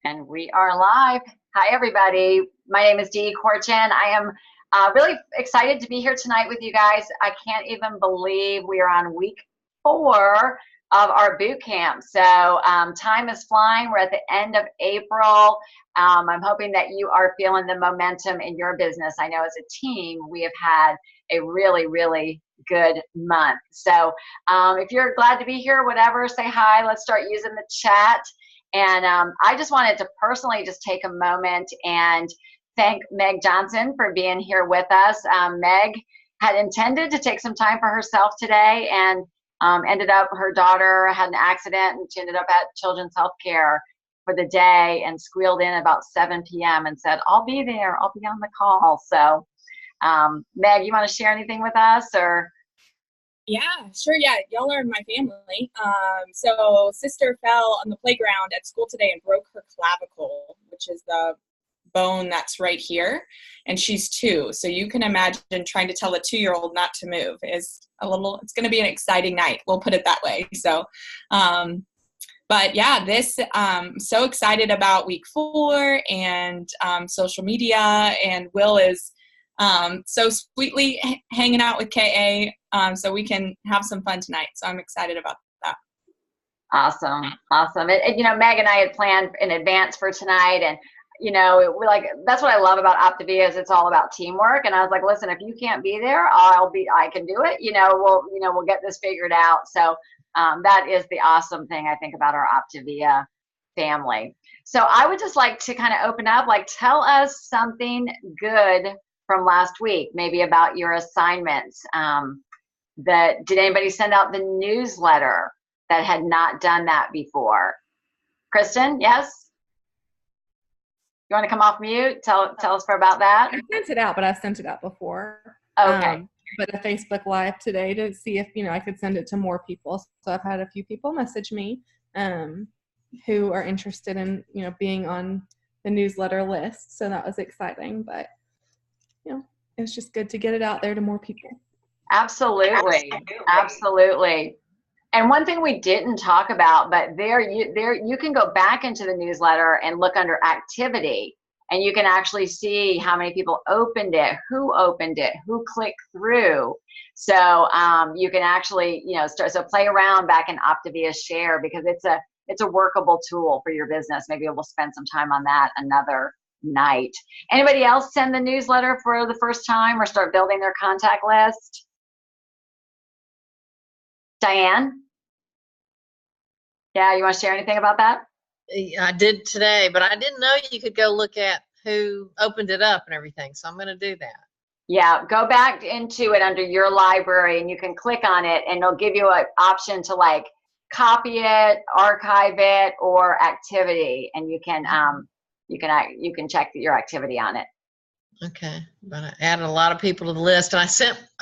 And we are live. Hi, everybody. My name is Dee Corchin. I am really excited to be here tonight with you guys. I can't even believe we are on week 4 of our boot camp. So time is flying. We're at the end of April. I'm hoping that you are feeling the momentum in your business. I know as a team, we have had a really, really good month. So if you're glad to be here, whatever, say hi. Let's start using the chat. And I just wanted to personally just take a moment and thank Meg Johnson for being here with us. Meg had intended to take some time for herself today and ended up, her daughter had an accident and she ended up at Children's Healthcare for the day and squealed in about 7 p.m. and said, I'll be there, I'll be on the call. So Meg, you want to share anything with us or? Yeah, sure. Yeah, y'all are my family. So sister fell on the playground at school today and broke her clavicle, which is the bone that's right here. And she's 2. So you can imagine trying to tell a 2-year-old not to move is it's going to be an exciting night. We'll put it that way. So, but yeah, so excited about week 4 and social media, and Will is so sweetly hanging out with KA, so we can have some fun tonight. So I'm excited about that. Awesome. And, Meg and I had planned in advance for tonight, and we're like, that's what I love about Optavia is it's all about teamwork. And I was like, listen, if you can't be there, I can do it. We'll get this figured out. So that is the awesome thing I think about our Optavia family. So I would just like to kind of open up, tell us something good from last week, maybe about your assignments. Did anybody send out the newsletter that had not done that before? Kristen, yes? You want to come off mute? Tell us about that. I sent it out, but I've sent it out before. Okay. But a Facebook Live today to see if, I could send it to more people. So I've had a few people message me who are interested in, being on the newsletter list. So that was exciting. But, it was just good to get it out there to more people. Absolutely. And one thing we didn't talk about, but there you can go back into the newsletter and look under activity, and you can actually see how many people opened it, who clicked through. So you can actually, play around back in Optavia Share, because it's a workable tool for your business. Maybe we'll spend some time on that another night. Anybody else send the newsletter for the first time or start building their contact list? Diane? Yeah, you want to share anything about that? I did today, but I didn't know you could go look at who opened it up and everything. So I'm going to do that. Yeah, go back into it under your library and you can click on it and it'll give you an option to copy it, archive it, or activity, and you can check your activity on it. Okay, but I added a lot of people to the list, and I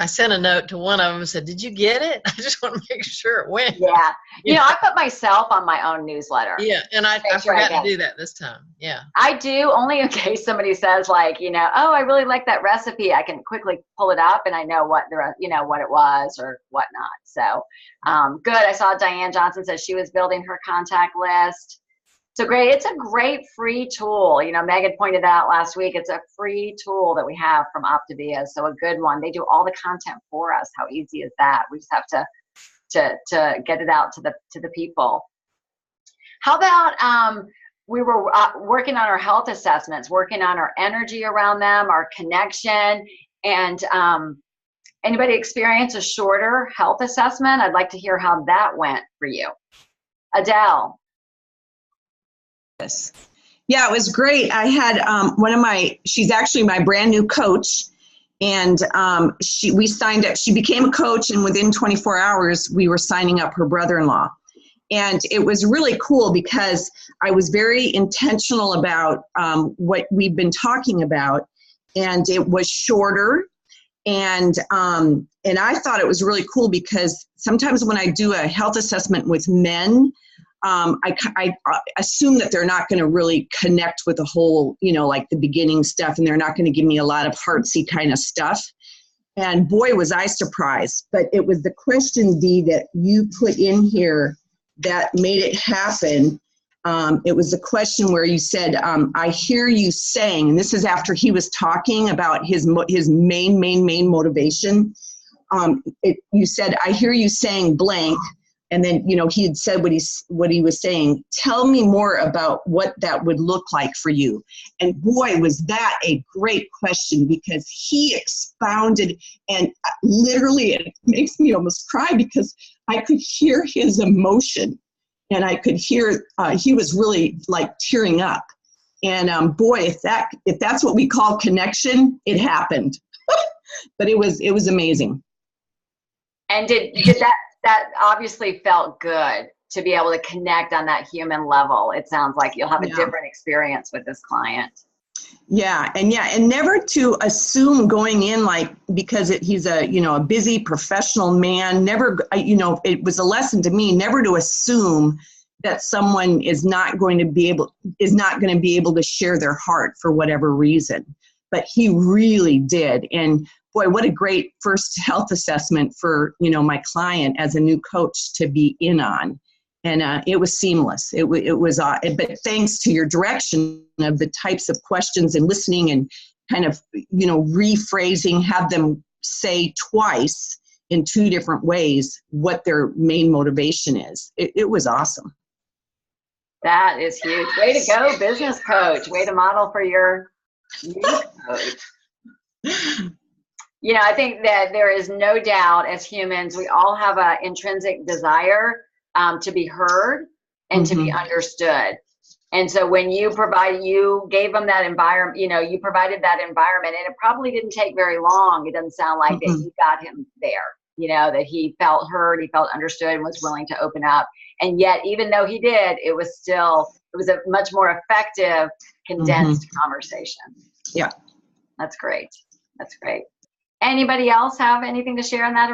sent a note to one of them and said, "Did you get it?" I just want to make sure it went. Yeah, I put myself on my own newsletter. Yeah, and I forgot to do that this time. Yeah, I do, only in case somebody says oh, I really like that recipe. I can quickly pull it up and I know what what it was or whatnot. So good. I saw Diane Johnson said she was building her contact list. So great. It's a great free tool. Megan pointed out last week, it's a free tool that we have from Optavia. So a good one. They do all the content for us. How easy is that? We just have to get it out to the people. How about we were working on our health assessments, working on our energy around them, our connection, and anybody experience a shorter health assessment? I'd like to hear how that went for you. Adele. Yeah, it was great. I had she's actually my brand new coach, and we signed up. She became a coach, and within 24 hours, we were signing up her brother-in-law. And it was really cool because I was very intentional about what we've been talking about, and it was shorter. And I thought it was really cool because sometimes when I do a health assessment with men, I assume that they're not going to really connect with the whole, the beginning stuff, and they're not going to give me a lot of heartsy kind of stuff. And boy, was I surprised. But it was the question, Dee, that you put in here that made it happen. It was a question where you said, I hear you saying, and this is after he was talking about his main motivation. You said, I hear you saying blank. And then, he had said what he was saying. Tell me more about what that would look like for you. And boy, was that a great question, because he expounded, and literally it makes me almost cry, because I could hear his emotion, and I could hear he was really like tearing up. And boy, if that's what we call connection, it happened. But it was amazing. And did that obviously felt good to be able to connect on that human level? It sounds like you'll have a different experience with this client. Yeah, and never to assume going in, like, because he's a busy professional man. Never, it was a lesson to me never to assume that someone is not going to be able to share their heart for whatever reason. But he really did, and boy, what a great first health assessment for, my client as a new coach to be in on. And it was seamless. It was, but thanks to your direction of the types of questions and listening and kind of, rephrasing, have them say twice in 2 different ways what their main motivation is. It was awesome. That is huge. Way to go, business coach. Way to model for your new coach. I think that there is no doubt, as humans, we all have an intrinsic desire to be heard and to be understood. And so when you gave them that environment, you provided that environment, and it probably didn't take very long. It doesn't sound like that you got him there, that he felt heard, he felt understood, and was willing to open up. And yet, even though he did, it was a much more effective, condensed conversation. Yeah. That's great. That's great. Anybody else have anything to share on that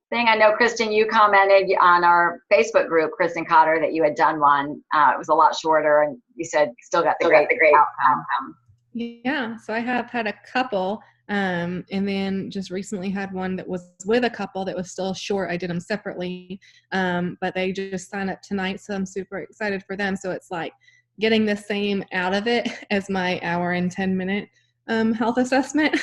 thing? I know, Kristen, you commented on our Facebook group, Kristen Cotter, that you had done one. It was a lot shorter, and you said still got the great outcome. Yeah, so I have had a couple, and then just recently had one that was with a couple that was still short. I did them separately, but they just signed up tonight, so I'm super excited for them. So it's like getting the same out of it as my hour and 10-minute health assessment.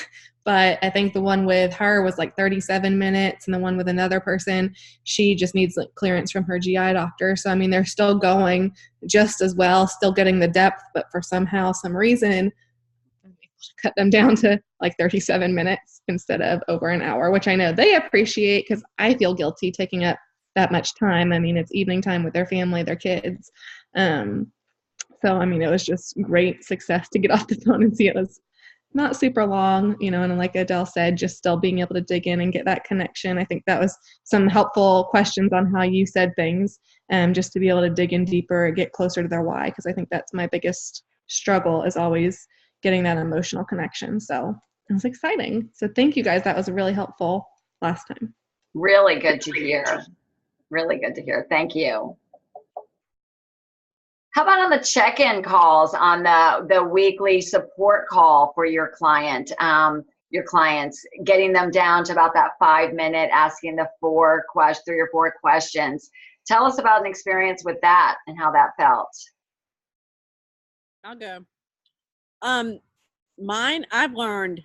But I think the one with her was like 37 minutes, and the one with another person, she just needs like clearance from her GI doctor. So, I mean, they're still going just as well, still getting the depth, but for some reason, cut them down to like 37 minutes instead of over an hour, which I know they appreciate, because I feel guilty taking up that much time. I mean, it's evening time with their family, their kids. So, I mean, it was just great success to get off the phone and see it was not super long, and like Adele said, just still being able to dig in and get that connection. I think that was some helpful questions on how you said things, just to be able to dig in deeper, get closer to their why, because I think that's my biggest struggle, is always getting that emotional connection. So it was exciting. So thank you guys. That was really helpful last time. Really good to hear. Really good to hear. Thank you. How about on the check-in calls, on the weekly support call for your clients, getting them down to about that 5-minute, asking the 3 or 4 questions. Tell us about an experience with that and how that felt. I'll go. Mine, I've learned,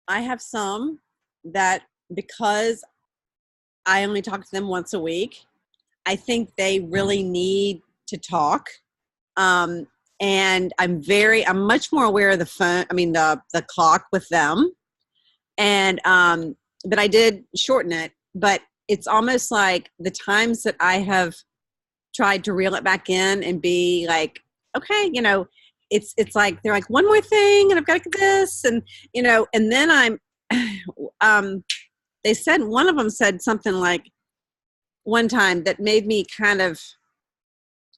I have some that, because I only talk to them once a week, I think they really need to talk. And I'm much more aware of the clock with them. And, but I did shorten it, but it's almost like the times that I have tried to reel it back in and be like, okay, it's like, they're like, one more thing, and I've got to get this. And, and then they said, one of them said something like one time that made me kind of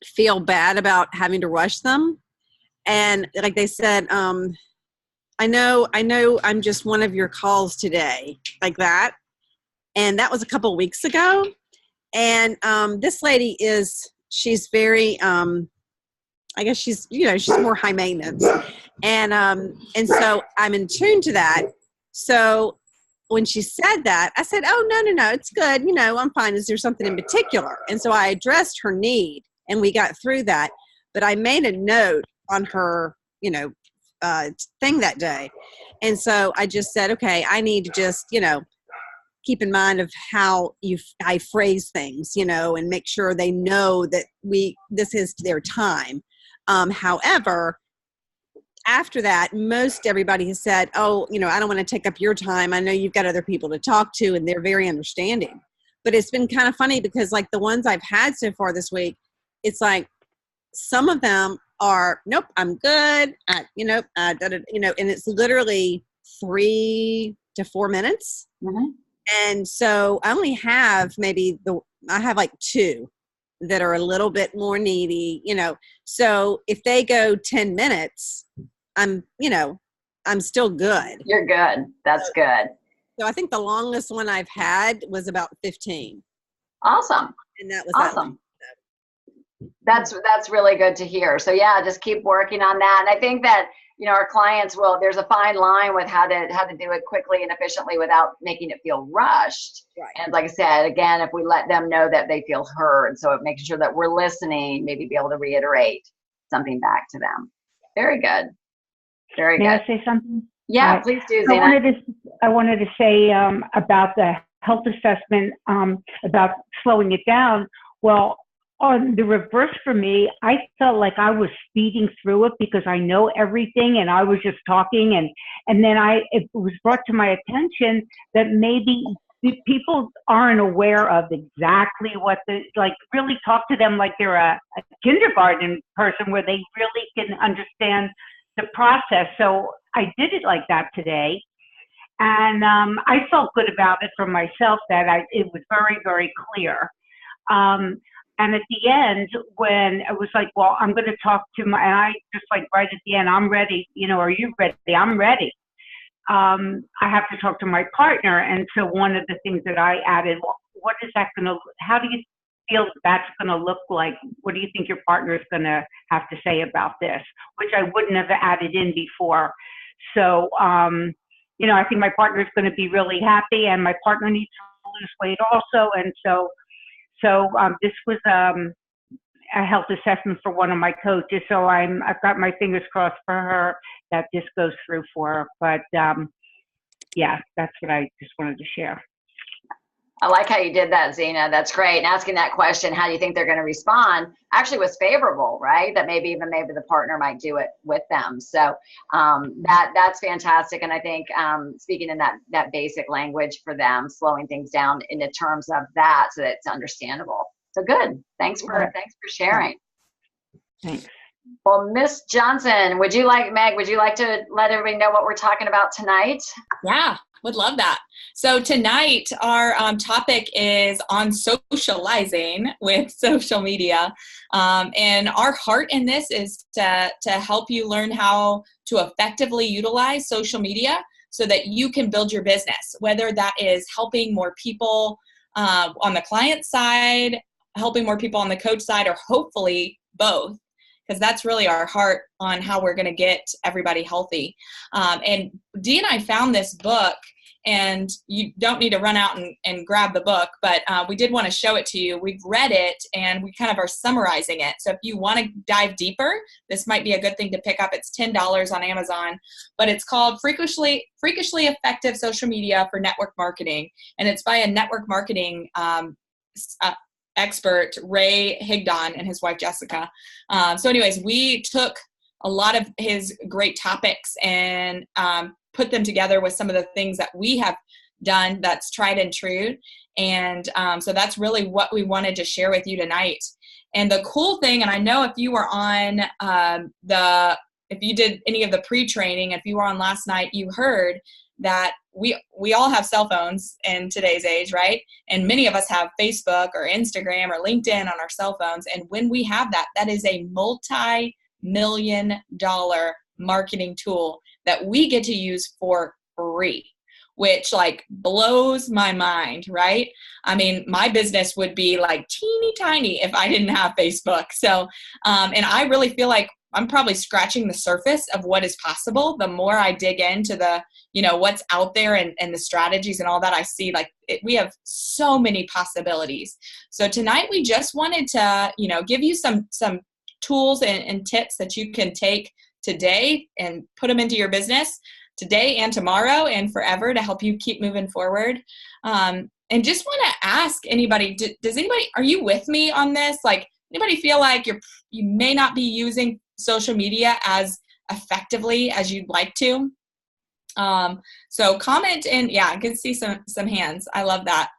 feel bad about having to rush them. And like they said, I know I'm just one of your calls today, like that. And that was a couple of weeks ago. And this lady she's very, I guess she's more high maintenance. And so I'm in tune to that. So when she said that, I said, oh, no, it's good. I'm fine. Is there something in particular? And so I addressed her need, and we got through that. but I made a note on her, thing that day. And so I just said, okay, I need to just, keep in mind of how I phrase things, and make sure they know that this is their time. However, after that, most everybody has said, oh, I don't want to take up your time. I know you've got other people to talk to, and they're very understanding. But it's been kind of funny because like the ones I've had so far this week, it's like some of them are, nope, I'm good. And it's literally 3 to 4 minutes. Mm-hmm. And so I only have I have like 2 that are a little bit more needy, so if they go 10 minutes, I'm still good. You're good. That's good. So I think the longest one I've had was about 15. Awesome. And that was awesome. That's really good to hear. So yeah, just keep working on that. And I think that, our clients there's a fine line with how to do it quickly and efficiently without making it feel rushed. Right. And like I said, again, if we let them know that they feel heard, so it makes sure that we're listening, maybe be able to reiterate something back to them. Very good. Very good. May I say something? Yeah, please do, Zena. I wanted to say about the health assessment, about slowing it down. Well, on the reverse for me, I felt like I was speeding through it because I know everything and I was just talking, and then it was brought to my attention that maybe people aren't aware of exactly what really talk to them like they're a kindergarten person where they really can understand the process. So I did it like that today. And I felt good about it for myself that it was very, very clear. And at the end, when it was like, well, I'm going to talk to and I just like right at the end, I'm ready, are you ready? I'm ready. I have to talk to my partner. And so one of the things that I added, well, what is that how do you feel that's going to look like? What do you think your partner is going to have to say about this? Which I wouldn't have added in before. So, I think my partner is going to be really happy, and my partner needs to lose weight also. And so this was a health assessment for one of my coaches. So I've got my fingers crossed for her that this goes through for her. But yeah, that's what I just wanted to share. I like how you did that, Zena. That's great. And asking that question, how do you think they're going to respond, actually was favorable, right? That maybe the partner might do it with them. So that's fantastic. And I think speaking in that basic language for them, slowing things down in the terms of that so that it's understandable. So good. Thanks for sharing. Thanks. Well, Miss Johnson, would you like to let everybody know what we're talking about tonight? Yeah, would love that. So tonight our topic is on socializing with social media. And our heart in this is to help you learn how to effectively utilize social media so that you can build your business, whether that is helping more people on the client side, helping more people on the coach side, or hopefully both, because that's really our heart on how we're going to get everybody healthy. And Dee and I found this book, and you don't need to run out and grab the book, but we did want to show it to you. We've read it, and we kind of are summarizing it. So if you want to dive deeper, this might be a good thing to pick up. It's $10 on Amazon, but it's called Freakishly Effective Social Media for Network Marketing, and it's by a network marketing expert, Ray Higdon, and his wife, Jessica. So anyways, we took a lot of his great topics and put them together with some of the things that we have done that's tried and true. And so that's really what we wanted to share with you tonight. And the cool thing, and I know if you were on if you did any of the pre-training, if you were on last night, you heard that we all have cell phones in today's age, right? And many of us have Facebook or Instagram or LinkedIn on our cell phones. And when we have that is a multi-million-dollar marketing tool that we get to use for free, which like blows my mind, right? I mean, my business would be like teeny tiny if I didn't have Facebook. So, and I really feel like I'm probably scratching the surface of what is possible. The more I dig into the, what's out there and the strategies and all that, I see we have so many possibilities. So tonight we just wanted to, give you some tools and tips that you can take today and put them into your business today and tomorrow and forever to help you keep moving forward. And just want to ask anybody, does anybody, are you with me on this? Like, anybody feel like you may not be using social media as effectively as you'd like to? So comment, and yeah, I can see some hands. I love that.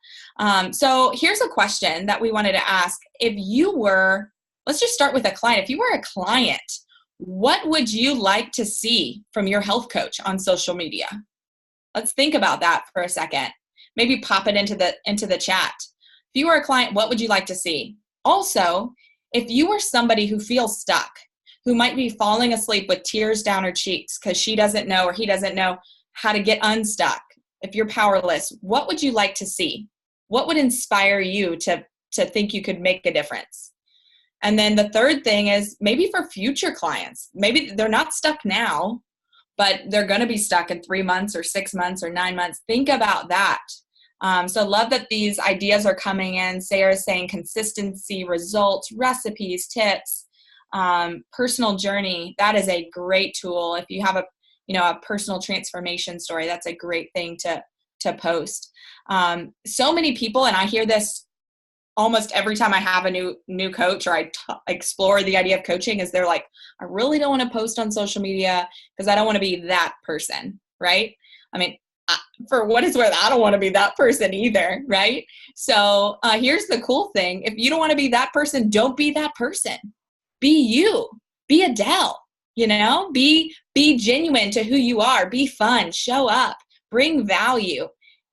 So here's a question that we wanted to ask. If you were, let's just start with a client. If you were a client, what would you like to see from your health coach on social media? Let's think about that for a second. Maybe pop it into the chat. If you were a client, what would you like to see? Also, if you were somebody who feels stuck, who might be falling asleep with tears down her cheeks because she doesn't know or he doesn't know how to get unstuck, if you're powerless, what would you like to see? What would inspire you to think you could make a difference? And then the third thing is maybe for future clients, maybe they're not stuck now, but they're going to be stuck in 3 months or 6 months or 9 months. Think about that. So love that these ideas are coming in. Sarah's saying consistency, results, recipes, tips, personal journey. That is a great tool. If you have a personal transformation story, that's a great thing to post. So many people, and I hear this almost every time I have a new coach or I explore the idea of coaching, is they're like, I really don't want to post on social media because I don't want to be that person, right? I mean, for what it's worth, I don't want to be that person either, right? So here's the cool thing. If you don't want to be that person, don't be that person. Be you. Be Adele, be genuine to who you are. Be fun. Show up. Bring value.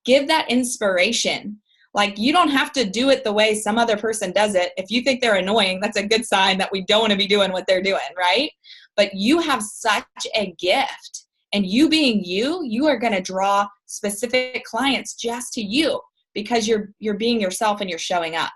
Give that inspiration. Like, you don't have to do it the way some other person does it. If you think they're annoying, that's a good sign that we don't want to be doing what they're doing, right? But you have such a gift. And you being you are going to draw specific clients just to you because you're being yourself and you're showing up.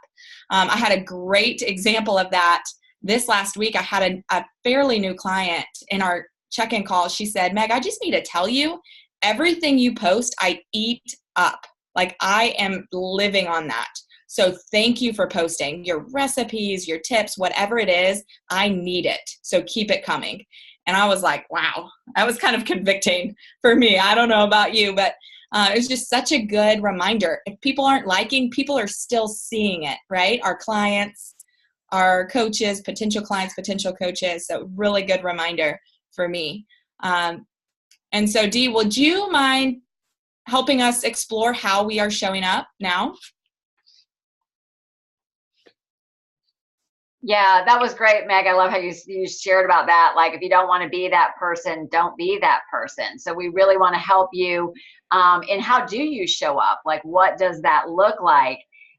I had a great example of that this last week. I had a fairly new client in our check-in calls. She said, Meg, I just need to tell you, everything you post, I eat up. Like, I am living on that. So thank you for posting your recipes, your tips, whatever it is. I need it. So keep it coming. And I was like, wow, that was kind of convicting for me. I don't know about you, but it was just such a good reminder. If people aren't liking, people are still seeing it, right? Our clients, our coaches, potential clients, potential coaches. So really good reminder for me. And so Dee, would you mind helping us explore how we are showing up now? Yeah, that was great, Meg. I love how you shared about that. Like, if you don't want to be that person, don't be that person. So we really want to help you in how do you show up? Like, what does that look like?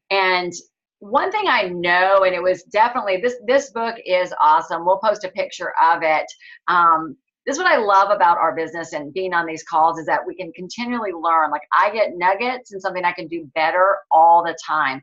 And one thing I know, and it was definitely, this book is awesome. We'll post a picture of it. This is what I love about our business and being on these calls, is that we can continually learn. Like, I get nuggets and something I can do better all the time.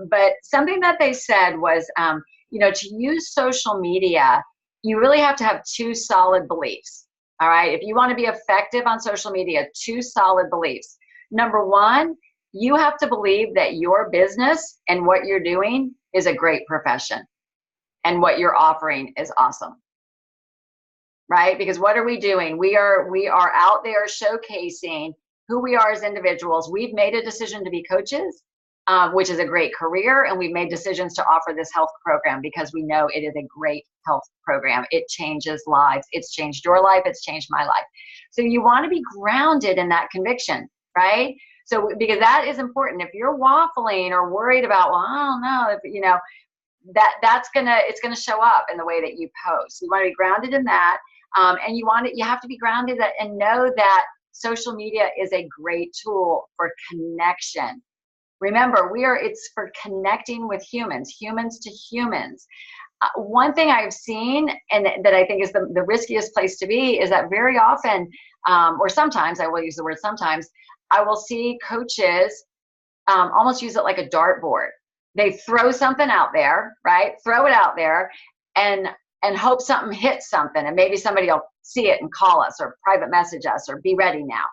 But something that they said was, to use social media, you really have to have 2 solid beliefs. All right. If you want to be effective on social media, 2 solid beliefs. Number 1, you have to believe that your business and what you're doing is a great profession and what you're offering is awesome. Right? Because what are we doing? We are out there showcasing who we are as individuals. We've made a decision to be coaches, which is a great career, and we've made decisions to offer this health program because we know it is a great health program. It changes lives. It's changed your life. It's changed my life. So you want to be grounded in that conviction, right? So because that is important. If you're waffling or worried about, well, I don't know, it's gonna show up in the way that you post. You want to be grounded in that. And you have to be grounded and know that social media is a great tool for connection. Remember, it's for connecting with humans to humans. One thing I've seen, and that I think is the riskiest place to be, is that very often, or sometimes, I will use the word sometimes, I will see coaches almost use it like a dartboard. They throw something out there, right? Throw it out there and hope something hits something, and maybe somebody will see it and call us or private message us or be ready now,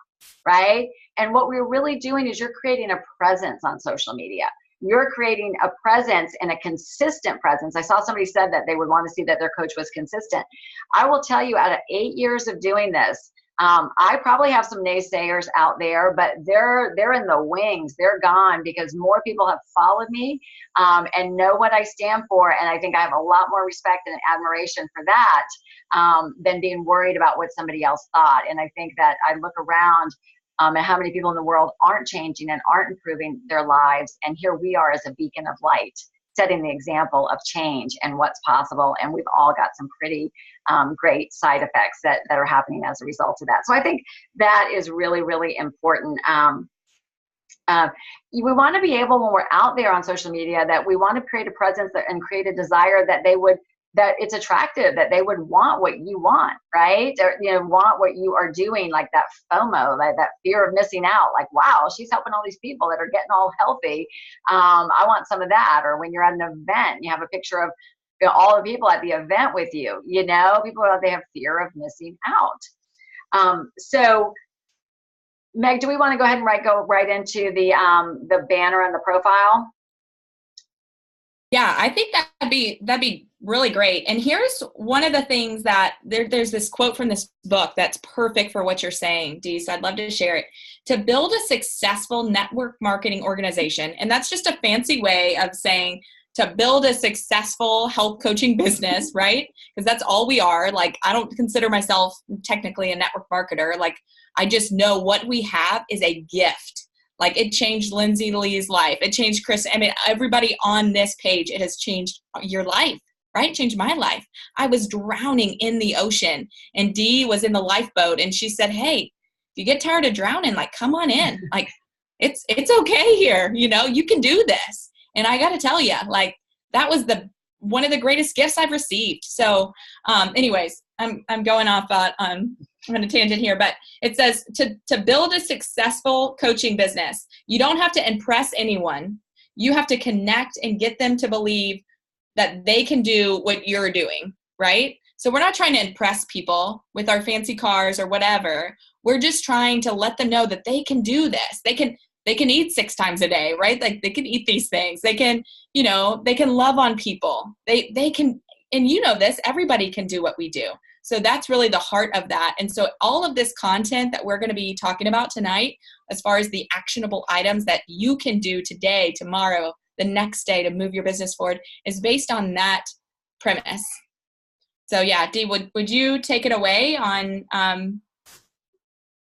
right? And what we're really doing is you're creating a presence on social media. you're creating a presence and a consistent presence. I saw somebody said that they would want to see that their coach was consistent. I will tell you, out of 8 years of doing this, I probably have some naysayers out there, but they're in the wings. They're gone because more people have followed me and know what I stand for. And I think I have a lot more respect and admiration for that than being worried about what somebody else thought. And I think that I look around and how many people in the world aren't changing and aren't improving their lives. And here we are as a beacon of light, setting the example of change and what's possible. And we've all got some pretty great side effects that are happening as a result of that. So I think that is really, really important. We want to be able, when we're out there on social media, that we want to create a presence and create a desire that that it's attractive, that they would want what you want, right? Or, want what you are doing, like that FOMO, like that fear of missing out. Like, wow, she's helping all these people that are getting all healthy. I want some of that. Or when you're at an event, you have a picture of all the people at the event with you. People they have fear of missing out. So, Meg, do we want to go ahead and go right into the banner and the profile? Yeah, I think that'd be really great. And here's one of the things that there's this quote from this book that's perfect for what you're saying, Dee. So I'd love to share it. To build a successful network marketing organization, and that's just a fancy way of saying to build a successful health coaching business, right? Because that's all we are. Like, I don't consider myself technically a network marketer. Like, I just know what we have is a gift. Like, it changed Lindsay Lee's life. It changed Chris. I mean, everybody on this page, it has changed your life, right? Changed my life. I was drowning in the ocean, and Dee was in the lifeboat, and she said, hey, if you get tired of drowning, like, come on in. Like, it's okay here. You can do this. And I got to tell you, like, that was one of the greatest gifts I've received. So anyways, I'm going off I'm on a tangent here, but it says to build a successful coaching business, you don't have to impress anyone. You have to connect and get them to believe that they can do what you're doing, right? So we're not trying to impress people with our fancy cars or whatever. We're just trying to let them know that they can do this. They can eat 6 times a day, right? Like, they can eat these things. They can, they can love on people. They can, and this, everybody can do what we do. So that's really the heart of that. And so all of this content that we're going to be talking about tonight, as far as the actionable items that you can do today, tomorrow, the next day to move your business forward, is based on that premise. So yeah, Dee, would you take it away on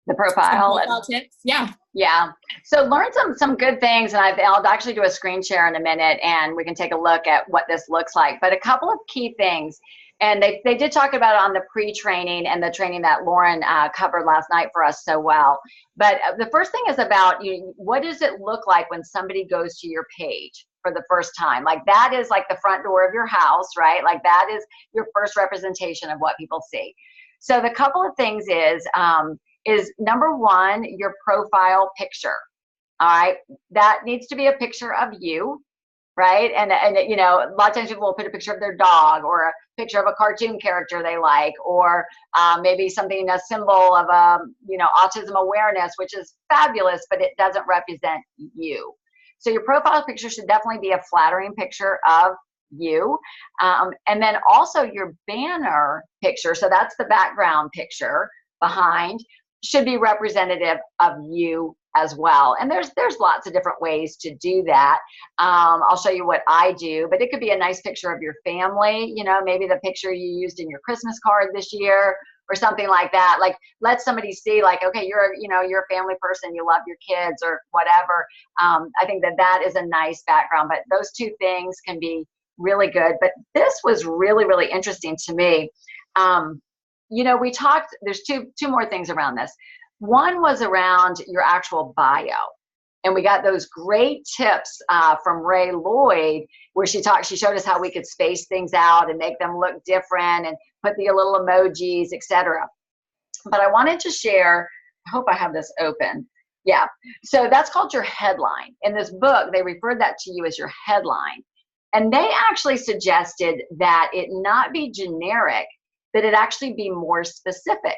the profile tips? Yeah. Yeah. So learn some good things, and I'll actually do a screen share in a minute, and we can take a look at what this looks like. But a couple of key things, and they did talk about it on the pre-training and the training that Lauren covered last night for us so well. But the first thing is about what does it look like when somebody goes to your page for the first time? Like, that is like the front door of your house, right? Like, that is your first representation of what people see. So the couple of things is number one, your profile picture. All right. That needs to be a picture of you, right? And a lot of times people will put a picture of their dog or a picture of a cartoon character they like, or maybe a symbol of autism awareness, which is fabulous, but it doesn't represent you. So your profile picture should definitely be a flattering picture of you. And then also your banner picture. So that's the background picture behind, should be representative of you as well. And there's lots of different ways to do that. I'll show you what I do, but it could be a nice picture of your family, maybe the picture you used in your Christmas card this year or something like that. Like, let somebody see, like, okay, you're a family person, you love your kids or whatever. I think that is a nice background, but those two things can be really good. But this was really, really interesting to me. We talked, there's two more things around this. One was around your actual bio. And we got those great tips from Ray Lloyd, where she showed us how we could space things out and make them look different and put the little emojis, etc. But I wanted to share, I hope I have this open. Yeah. So that's called your headline. In this book, they referred that to you as your headline. And they actually suggested that it not be generic, that it actually be more specific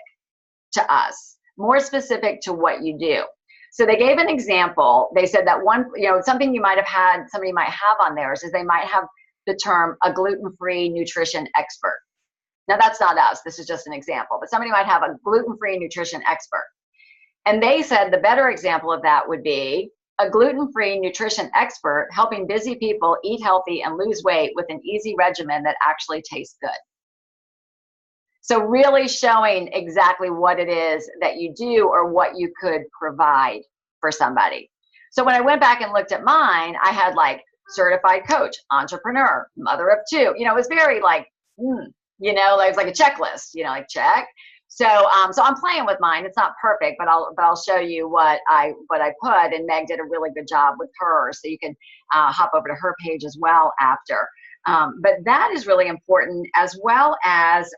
to us, more specific to what you do. So they gave an example. They said that one, something somebody might have on theirs is they might have the term a gluten-free nutrition expert. Now that's not us. This is just an example, but somebody might have a gluten-free nutrition expert. And they said the better example of that would be a gluten-free nutrition expert helping busy people eat healthy and lose weight with an easy regimen that actually tastes good. So really showing exactly what it is that you do or what you could provide for somebody. So when I went back and looked at mine, I had like certified coach, entrepreneur, mother of two. It was very like, like it's like a checklist, like check. So I'm playing with mine. It's not perfect, but I'll show you what I put. And Meg did a really good job with hers. So you can hop over to her page as well after. But that is really important, as well as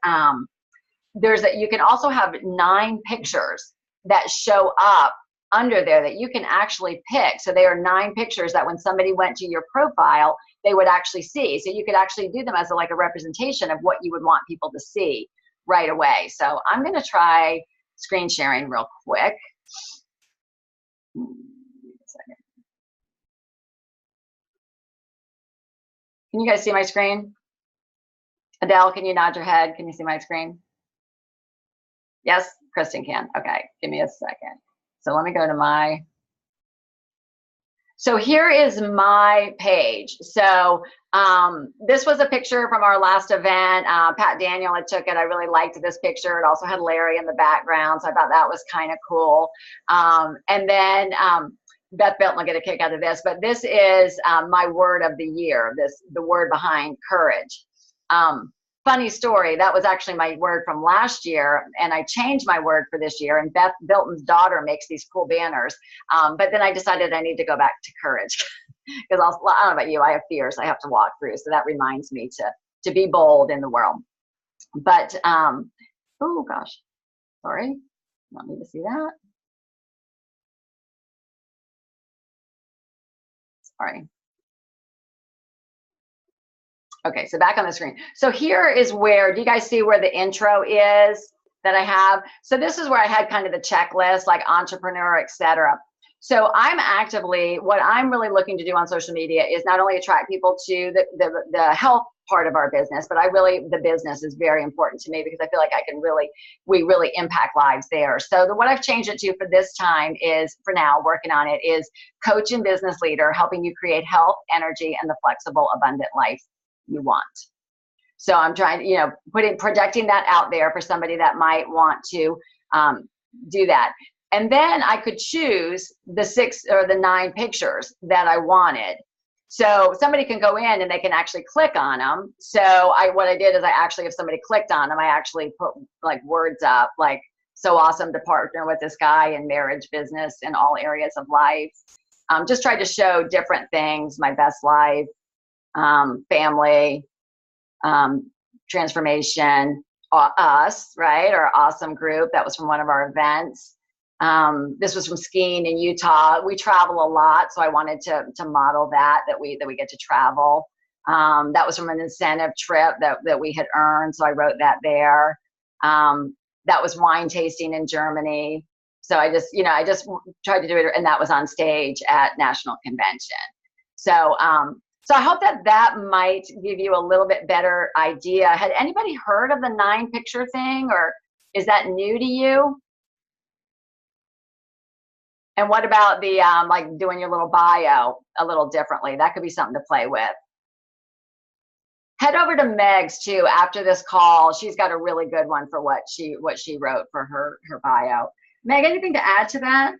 you can also have 9 pictures that show up under there that you can actually pick. So they are 9 pictures that when somebody went to your profile, they would actually see. So you could actually do them as like a representation of what you would want people to see right away. So I'm going to try screen sharing real quick. Can you guys see my screen? Adele, can you nod your head? Can you see my screen? Yes, Kristen can. Okay, give me a second. So let me go to so here is my page. So this was a picture from our last event. Pat Daniel had took it. I really liked this picture. It also had Larry in the background, so I thought that was kind of cool. And then Beth Belton will get a kick out of this, but this is my word of the year, the word behind courage. Funny story, that was actually my word from last year, and I changed my word for this year, and Beth Bilton's daughter makes these cool banners, but then I decided I need to go back to courage, because I don't know about you, I have fears I have to walk through, so that reminds me to be bold in the world. But, oh gosh, sorry, don't need to see that. Sorry. Okay, so back on the screen. So here is where, do you guys see where the intro is that I have? So this is where I had kind of the checklist, like entrepreneur, etc. So what I'm really looking to do on social media is not only attract people to the health part of our business, but the business is very important to me, because I feel like we really impact lives there. So what I've changed it to for this time is, for now, working on it, is coach and business leader, helping you create health, energy, and the flexible, abundant life you want. So I'm trying, projecting that out there for somebody that might want to do that. And then I could choose the 6 or the 9 pictures that I wanted. So somebody can go in and they can actually click on them. So what I did is if somebody clicked on them, I actually put like words up, like, so awesome to partner with this guy in marriage, business, in all areas of life. Just tried to show different things, my best life, family, transformation, us, right? Our awesome group. That was from one of our events. This was from skiing in Utah. We travel a lot, so I wanted to model that we get to travel. That was from an incentive trip that we had earned, so I wrote that there. That was wine tasting in Germany. So I just tried to do it, and that was on stage at National Convention. So I hope that might give you a little bit better idea. Had anybody heard of the 9 picture thing, or is that new to you? And what about the like doing your little bio a little differently? That could be something to play with. Head over to Meg's too after this call. She's got a really good one for what she wrote for her bio. Meg, anything to add to that?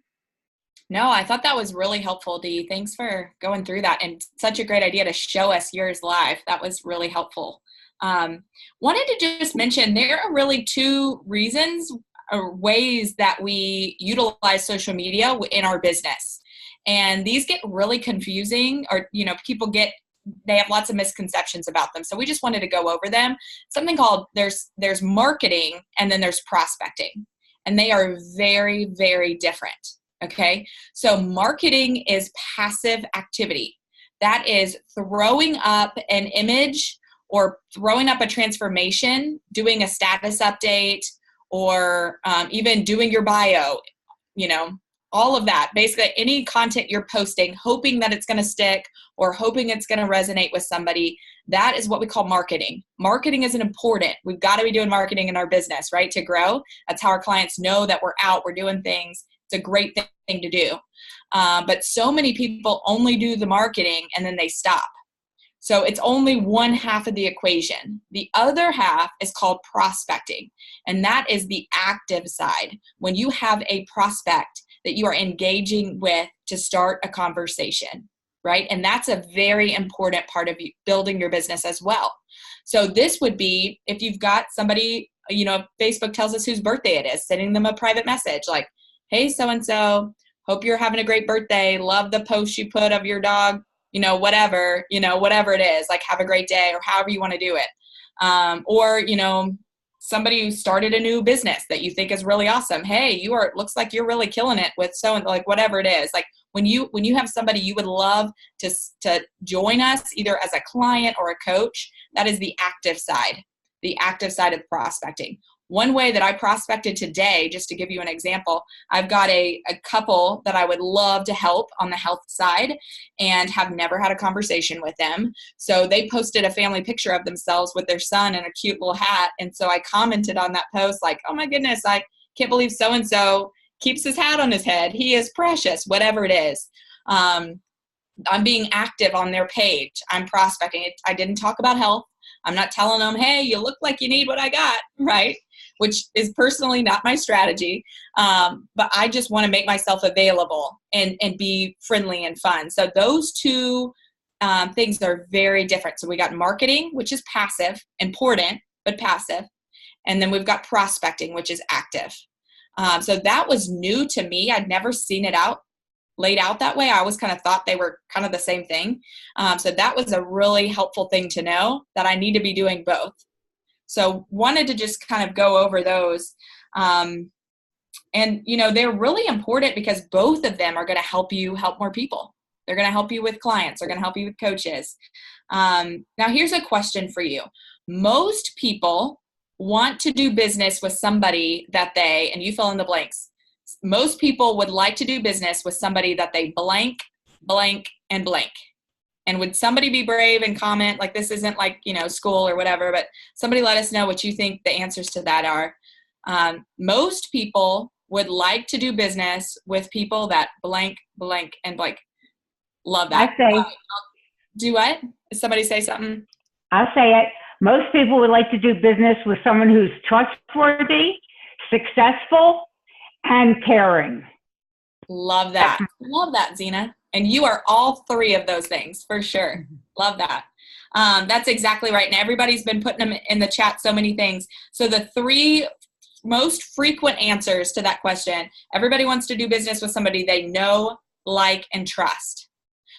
No, I thought that was really helpful, Dee. Thanks for going through that, and such a great idea to show us yours live. That was really helpful. Wanted to just mention there are really 2 reasons or ways that we utilize social media in our business. And these get really confusing, or, they have lots of misconceptions about them. So we just wanted to go over them. Something called, there's marketing, and then there's prospecting. And they are very, very different. Okay, so marketing is passive activity. That is throwing up an image or throwing up a transformation, doing a status update, or even doing your bio, all of that. Basically, any content you're posting, hoping that it's going to stick or hoping it's going to resonate with somebody, that is what we call marketing. Marketing is important. We've got to be doing marketing in our business, right, to grow. That's how our clients know that we're out, we're doing things. It's a great thing to do. But so many people only do the marketing and then they stop. So it's only one half of the equation. The other half is called prospecting, and that is the active side. When you have a prospect that you are engaging with to start a conversation, right? And that's a very important part of building your business as well. So this would be if you've got somebody, Facebook tells us whose birthday it is, sending them a private message like, hey, so-and-so, hope you're having a great birthday. Love the post you put of your dog, whatever it is, like have a great day or however you want to do it. Or somebody who started a new business that you think is really awesome. Hey, looks like you're really killing it with like whatever it is. Like when you have somebody you would love to join us either as a client or a coach, that is the active side of prospecting. One way that I prospected today, just to give you an example, I've got a couple that I would love to help on the health side and have never had a conversation with them. So they posted a family picture of themselves with their son in a cute little hat. And so I commented on that post like, oh my goodness, I can't believe so-and-so keeps his hat on his head. He is precious, whatever it is. I'm being active on their page. I'm prospecting. I didn't talk about health. I'm not telling them, hey, you look like you need what I got, right? Which is personally not my strategy. But I just want to make myself available and be friendly and fun. So those two things are very different. So we got marketing, which is passive, important, but passive. And then we've got prospecting, which is active. So that was new to me. I'd never seen it laid out that way. I always kind of thought they were kind of the same thing. So that was a really helpful thing to know, that I need to be doing both. So wanted to just kind of go over those. And, they're really important because both of them are going to help you help more people. They're going to help you with clients. They're going to help you with coaches. Now, here's a question for you. Most people want to do business with somebody that and you fill in the blanks. Most people would like to do business with somebody that they blank, blank, and blank. And would somebody be brave and comment, like this isn't like, school or whatever, but somebody let us know what you think the answers to that are. Most people would like to do business with people that blank, blank, and blank. Love that. I say. Do what? Did somebody say something? I'll say it. Most people would like to do business with someone who's trustworthy, successful, and caring. Love that. Love that, Zena. And you are all three of those things for sure. Love that. That's exactly right. And everybody's been putting them in the chat, so many things. So the three most frequent answers to that question, everybody wants to do business with somebody they know, like, and trust.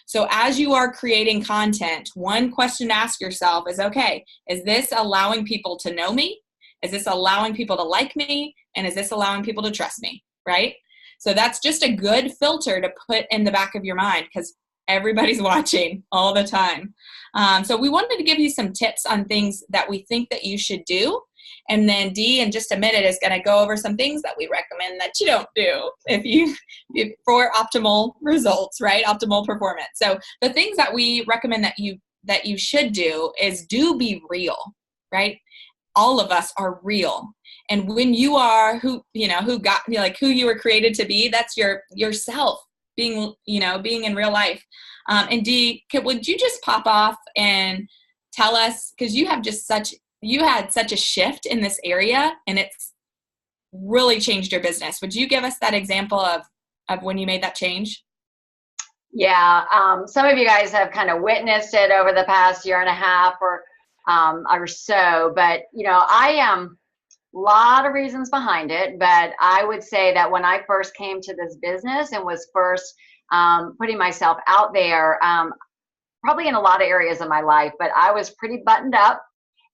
So as you are creating content, one question to ask yourself is, okay, is this allowing people to know me? Is this allowing people to like me? And is this allowing people to trust me, right? So that's just a good filter to put in the back of your mind because everybody's watching all the time. So we wanted to give you some tips on things that we think that you should do. And then Dee, in just a minute, is going to go over some things that we recommend that you don't do for optimal results, right? Optimal performance. So the things that we recommend that you should do is do be real, right? All of us are real. And when you are who you were created to be, that's yourself being in real life. And Dee, would you just pop off and tell us, because you had such a shift in this area and it's really changed your business. Would you give us that example of when you made that change? Yeah. Some of you guys have kind of witnessed it over the past year and a half or so, but I am a lot of reasons behind it, but I would say that when I first came to this business and was first putting myself out there, probably in a lot of areas of my life, but I was pretty buttoned up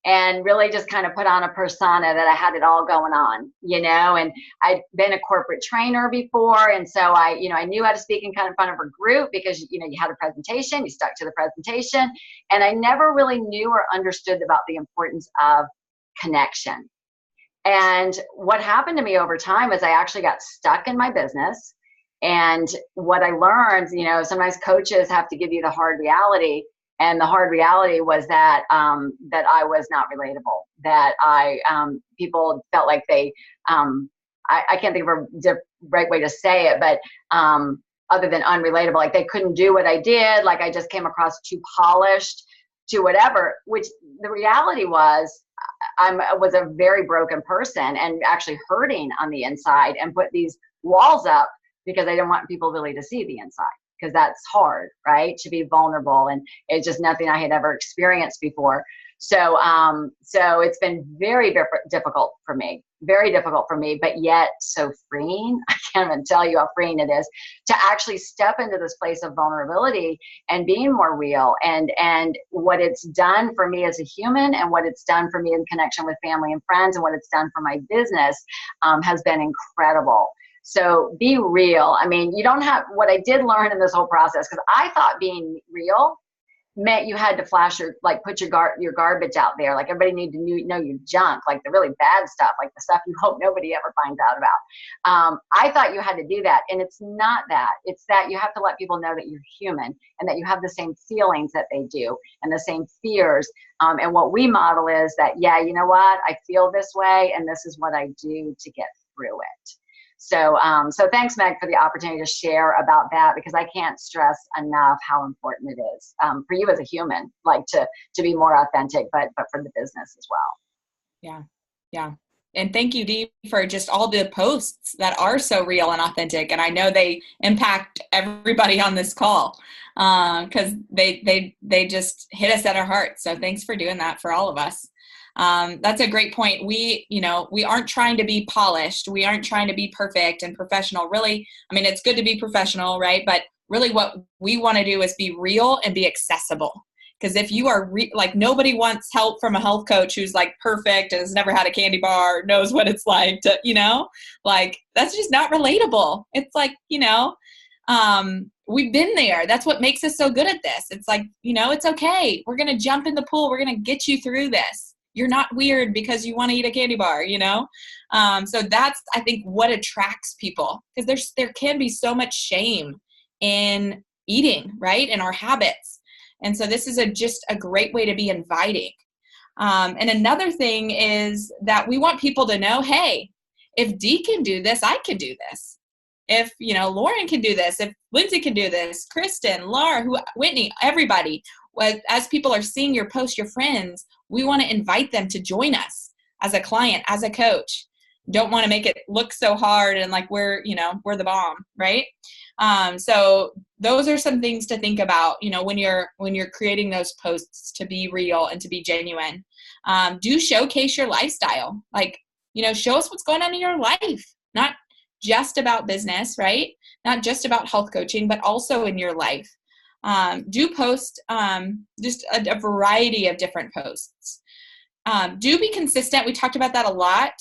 and really just kind of put on a persona that I had it all going on, and I'd been a corporate trainer before. And so I knew how to speak in front of a group because, you had a presentation, you stuck to the presentation. And I never really knew or understood about the importance of connection. And what happened to me over time is I actually got stuck in my business And what I learned, sometimes coaches have to give you the hard reality. And the hard reality was that that I was not relatable. That people felt like they, I can't think of a right way to say it, but other than unrelatable, like they couldn't do what I did. Like I just came across too polished, to whatever. Which the reality was, I was a very broken person and actually hurting on the inside, and put these walls up because I didn't want people really to see the inside, because that's hard, right? To be vulnerable, and it's just nothing I had ever experienced before. So, so it's been very difficult for me, but yet so freeing. I can't even tell you how freeing it is to actually step into this place of vulnerability and being more real, and what it's done for me as a human, and what it's done for me in connection with family and friends, and what it's done for my business has been incredible. So be real. I mean, you don't have, what I did learn in this whole process, because I thought being real meant you had to flash put your garbage out there. Like everybody needed to know your junk, like the really bad stuff, like the stuff you hope nobody ever finds out about. I thought you had to do that. And it's not that. It's that you have to let people know that you're human, and that you have the same feelings that they do, and the same fears. And what we model is that, yeah, you know what? I feel this way, and this is what I do to get through it. So, so thanks, Meg, for the opportunity to share about that, because I can't stress enough how important it is for you as a human, like to be more authentic, but for the business as well. Yeah. And thank you, Dee, for just all the posts that are so real and authentic. And I know they impact everybody on this call because they just hit us at our heart. So thanks for doing that for all of us. That's a great point. We aren't trying to be polished. We aren't trying to be perfect and professional. Really, I mean, it's good to be professional, right? But really what we want to do is be real and be accessible. Because if you are like, nobody wants help from a health coach who's like perfect and has never had a candy bar, knows what it's like to, like that's just not relatable. It's like, we've been there. That's what makes us so good at this. It's like, it's okay. We're going to jump in the pool. We're going to get you through this. You're not weird because you want to eat a candy bar, So that's, I think, what attracts people, because there can be so much shame in eating, right? In our habits. And so this is just a great way to be inviting. And another thing is that we want people to know, hey, if Dee can do this, I can do this. If, Lauren can do this, if Lindsay can do this, Kristen, Laura, Whitney, everybody, as people are seeing your post, your friends, we want to invite them to join us as a client, as a coach. Don't want to make it look so hard and like we're the bomb, right? So those are some things to think about, when you're creating those posts, to be real and to be genuine. Do showcase your lifestyle. Like, show us what's going on in your life, not just about business, right? Not just about health coaching, but also in your life. Do post just a variety of different posts. Do be consistent. We talked about that a lot.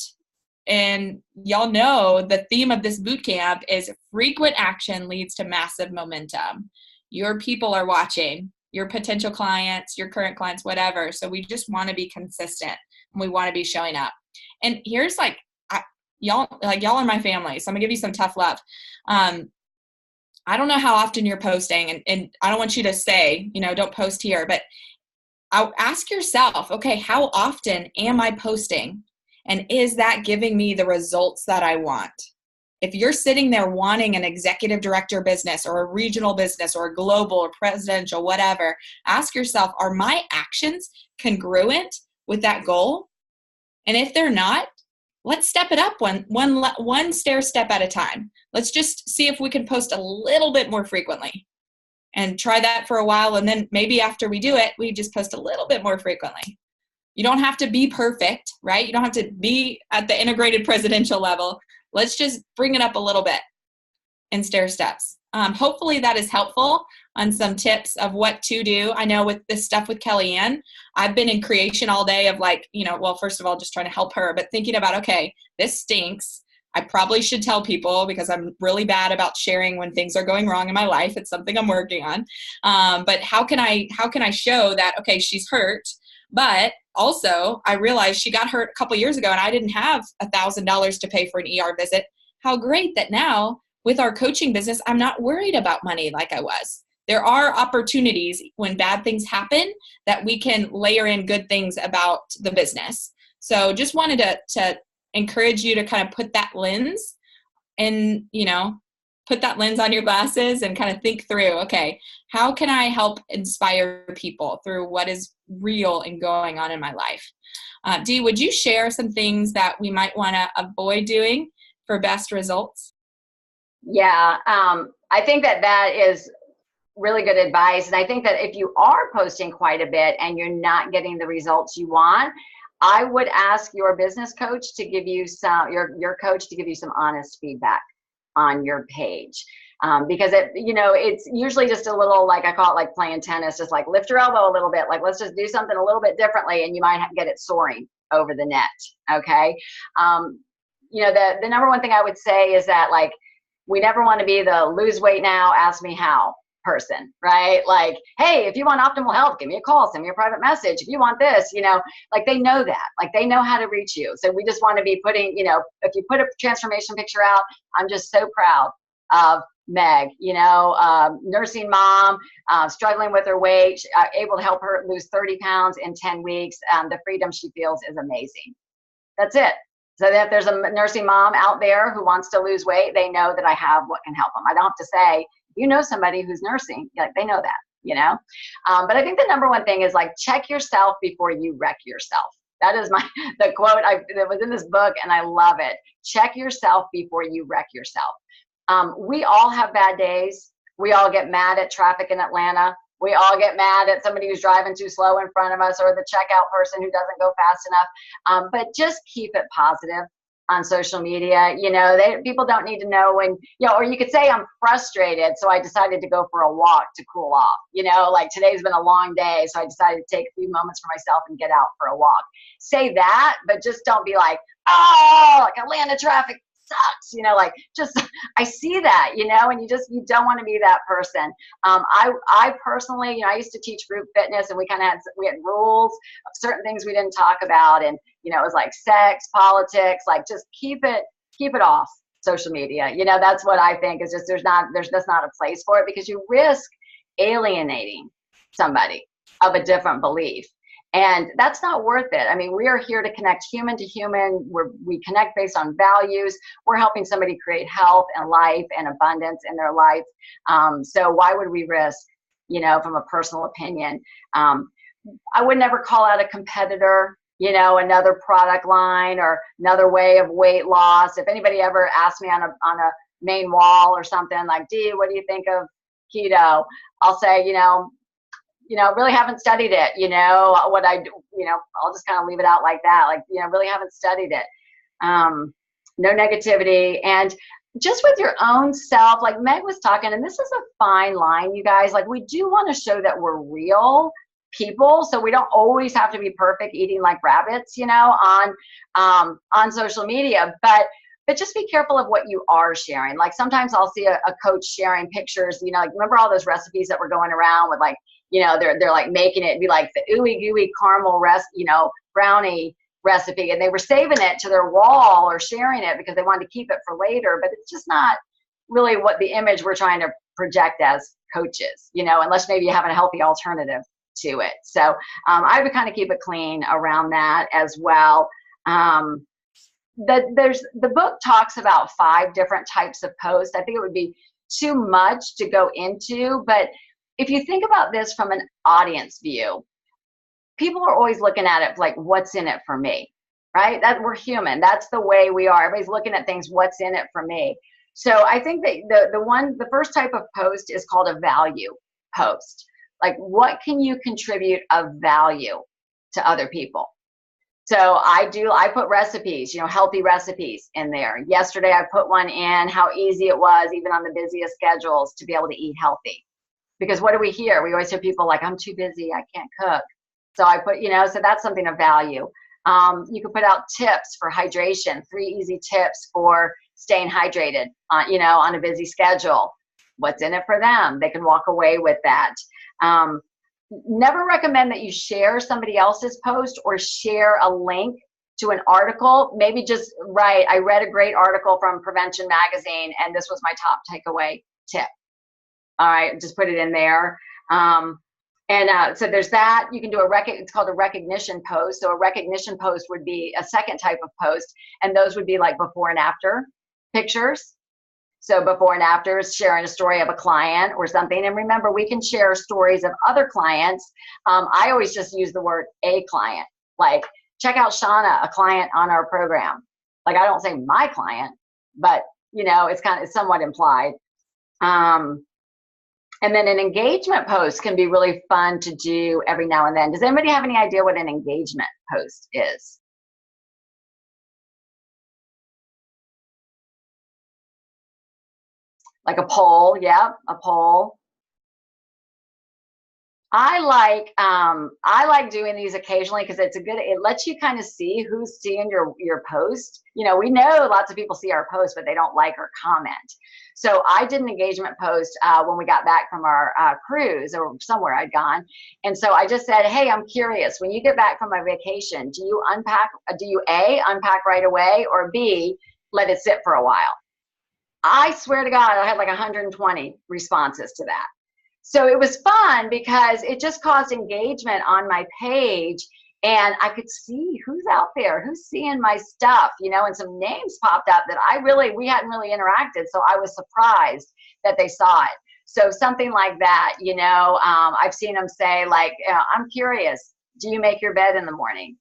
And y'all know the theme of this boot camp is frequent action leads to massive momentum. Your people are watching, your potential clients, your current clients, whatever. So we just want to be consistent, and we want to be showing up. And here's y'all are my family. So I'm gonna give you some tough love. I don't know how often you're posting, and I don't want you to say, don't post here, but I'll ask yourself, okay, how often am I posting? And is that giving me the results that I want? If you're sitting there wanting an executive director business or a regional business or a global or presidential, whatever, ask yourself, are my actions congruent with that goal? And if they're not, let's step it up one stair step at a time. Let's just see if we can post a little bit more frequently and try that for a while. And then maybe after we do it, we just post a little bit more frequently. You don't have to be perfect, right? You don't have to be at the integrated presidential level. Let's just bring it up a little bit in stair steps. Hopefully that is helpful on some tips of what to do. I know with this stuff with Kellyanne, I've been in creation all day of first of all, just trying to help her, but thinking about, okay, this stinks. I probably should tell people because I'm really bad about sharing when things are going wrong in my life. It's something I'm working on. But how can I show that, okay, she's hurt, but also I realized she got hurt a couple years ago and I didn't have $1,000 to pay for an ER visit. How great that now with our coaching business, I'm not worried about money like I was. There are opportunities when bad things happen that we can layer in good things about the business. So just wanted to encourage you to kind of put that lens and, put that lens on your glasses and kind of think through, okay, how can I help inspire people through what is real and going on in my life? Dee, would you share some things that we might want to avoid doing for best results? Yeah, I think that is really good advice. And I think that if you are posting quite a bit and you're not getting the results you want, I would ask your business coach to give you your coach to give you some honest feedback on your page. Because it's usually just a little, like I call it like playing tennis, just like lift your elbow a little bit, like let's just do something a little bit differently, and you might get it soaring over the net. Okay. The number one thing I would say is that, like, we never want to be the lose weight now, ask me how person, right? Like, hey, if you want optimal health, give me a call, send me a private message. If you want this, like they know that, like they know how to reach you. So we just want to be putting, if you put a transformation picture out, I'm just so proud of Meg, nursing mom, struggling with her weight, able to help her lose 30 pounds in 10 weeks. The freedom she feels is amazing. That's it. So that if there's a nursing mom out there who wants to lose weight, they know that I have what can help them. I don't have to say, somebody who's nursing, like they know that, but I think the number one thing is, like, check yourself before you wreck yourself. That is the quote that was in this book, and I love it. Check yourself before you wreck yourself. We all have bad days. We all get mad at traffic in Atlanta. We all get mad at somebody who's driving too slow in front of us, or the checkout person who doesn't go fast enough. But just keep it positive on social media. People don't need to know when, or you could say I'm frustrated, so I decided to go for a walk to cool off. Like today's been a long day, so I decided to take a few moments for myself and get out for a walk. Say that, but just don't be like, oh, like Atlanta traffic sucks, like just, I see that, and you don't want to be that person. I personally, I used to teach group fitness, and we had rules of certain things we didn't talk about. And, it was like sex, politics, like just keep it off social media. That's what I think is just, there's just not a place for it, because you risk alienating somebody of a different belief. And that's not worth it. I mean, we are here to connect human to human. We connect based on values. We're helping somebody create health and life and abundance in their life. So why would we risk, from a personal opinion? I would never call out a competitor, another product line or another way of weight loss. If anybody ever asked me on a main wall or something like, Dee, what do you think of keto? I'll say, really haven't studied it, what I do, I'll just kind of leave it out like that. Like, really haven't studied it. No negativity. And just with your own self, like Meg was talking, and this is a fine line, you guys, like we do want to show that we're real people. So we don't always have to be perfect eating like rabbits, on social media, but just be careful of what you are sharing. Like sometimes I'll see a coach sharing pictures, like remember all those recipes that were going around with like, they're like making it be like the ooey gooey caramel brownie recipe, and they were saving it to their wall or sharing it because they wanted to keep it for later. But it's just not really what the image we're trying to project as coaches, unless maybe you have a healthy alternative to it. So I would kind of keep it clean around that as well. The book talks about 5 different types of posts. I think it would be too much to go into, but if you think about this from an audience view, people are always looking at it like, what's in it for me, right? That we're human. That's the way we are. Everybody's looking at things, what's in it for me? So I think that the first type of post is called a value post. Like, what can you contribute of value to other people? So I put recipes, healthy recipes in there. Yesterday I put one in, how easy it was, even on the busiest schedules, to be able to eat healthy. Because what do we hear? We always hear people like, I'm too busy, I can't cook. So I put, so that's something of value. You could put out tips for hydration, 3 easy tips for staying hydrated, on a busy schedule. What's in it for them? They can walk away with that. Never recommend that you share somebody else's post or share a link to an article, maybe just write, I read a great article from Prevention Magazine, and this was my top takeaway tip. All right, just put it in there. So there's that. You can do it's called a recognition post. So a recognition post would be a second type of post, and those would be like before and after pictures. So before and afters, sharing a story of a client or something. And remember, we can share stories of other clients. I always just use the word a client, like check out Shauna, a client on our program. Like I don't say my client, but it's somewhat implied. And then an engagement post can be really fun to do every now and then. Does anybody have any idea what an engagement post is? Like a poll, yeah, a poll. I like doing these occasionally because it lets you kind of see who's seeing your post. We know lots of people see our post, but they don't like or comment. So I did an engagement post when we got back from our cruise or somewhere I'd gone. And so I just said, hey, I'm curious, when you get back from my vacation, do you A, unpack right away, or B, let it sit for a while? I swear to God, I had like 120 responses to that. So it was fun because it just caused engagement on my page, and I could see who's out there, who's seeing my stuff, and some names popped up that we hadn't really interacted. So I was surprised that they saw it. So something like that, I've seen them say like, I'm curious, do you make your bed in the morning?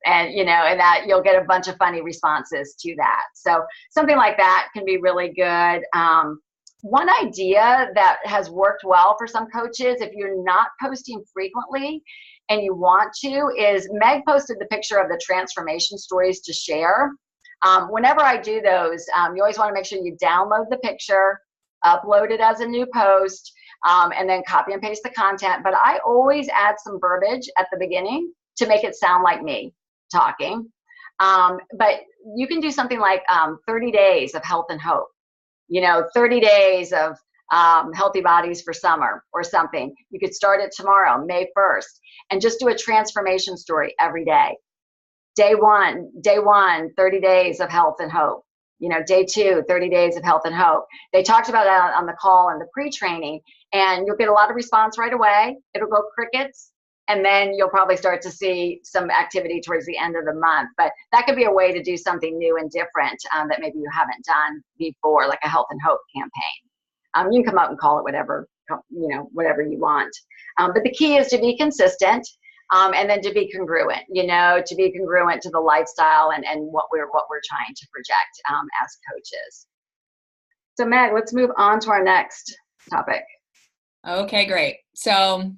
And that you'll get a bunch of funny responses to that. So something like that can be really good. One idea that has worked well for some coaches, if you're not posting frequently and you want to, is Meg posted the picture of the transformation stories to share. Whenever I do those, you always want to make sure you download the picture, upload it as a new post, and then copy and paste the content. But I always add some verbiage at the beginning to make it sound like me talking. But you can do something like 30 days of health and hope. 30 days of healthy bodies for summer or something. You could start it tomorrow, May 1st, and just do a transformation story every day. Day one, 30 days of health and hope. Day 2, 30 days of health and hope. They talked about that on the call and the pre-training, and you'll get a lot of response right away. It'll go crickets. And then you'll probably start to see some activity towards the end of the month. But that could be a way to do something new and different that maybe you haven't done before, like a health and hope campaign. You can come up and call it whatever you want. But the key is to be consistent and then to be congruent, to be congruent to the lifestyle and what we're trying to project as coaches. So Meg, let's move on to our next topic. Okay, great. So